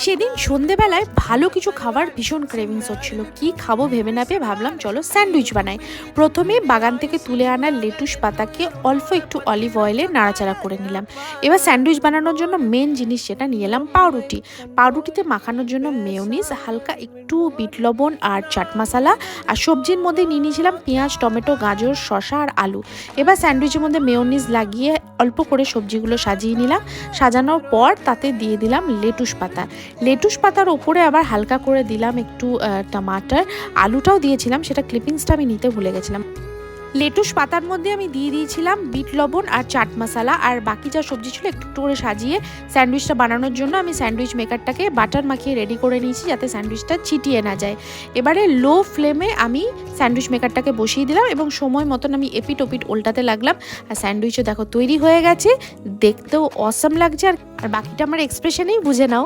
সেদিন সন্ধেবেলায় ভালো কিছু খাবার ভীষণ ক্রেভিংস হচ্ছিল। কি খাবো ভেবে না পেয়ে ভাবলাম চলো স্যান্ডউইচ বানাই। প্রথমে বাগান থেকে তুলে আনা লেটুস পাতাকে অল্প একটু অলিভ অয়েলে নাড়াচাড়া করে নিলাম। এবার স্যান্ডউইচ বানানোর জন্য মেন জিনিস যেটা নিয়ে এলাম পাউরুটি। পাউরুটিতে মাখানোর জন্য মেয়োনিজ, হালকা একটু বিট লবণ আর চাট মশলা, আর সবজির মধ্যে নিয়ে নিয়েছিলাম পেঁয়াজ, টমেটো, গাজর, শসা আর আলু। এবার স্যান্ডউইচের মধ্যে মেয়োনিজ লাগিয়ে অল্প করে সবজিগুলো সাজিয়ে নিলাম। সাজানোর পর তাতে দিয়ে দিলাম লেটুস পাতা। লেটুস পাতার ওপরে আবার হালকা করে দিলাম একটু টমাটার। আলুটাও দিয়েছিলাম, সেটা ক্লিপিংসটা আমি নিতে ভুলে গেছিলাম। লেটুস পাতার মধ্যে আমি দিয়ে দিয়েছিলাম বিট লবণ আর চাট মশলা, আর বাকি যা সবজি ছিল একটু একটু করে সাজিয়ে স্যান্ডউইচটা বানানোর জন্য আমি স্যান্ডউইচ মেকারটাকে বাটার মাখিয়ে রেডি করে নিয়েছি যাতে স্যান্ডউইচটা ছিটিয়ে না যায়। এবারে লো ফ্লেমে আমি স্যান্ডউইচ মেকারটাকে বসিয়ে দিলাম এবং সময় মতন আমি এপিট ওপিট উল্টাতে লাগলাম। আর স্যান্ডউইচও দেখো তৈরি হয়ে গেছে, দেখতেও অসাম লাগছে। আর বাকিটা আমার এক্সপ্রেশনেই বুঝে নাও।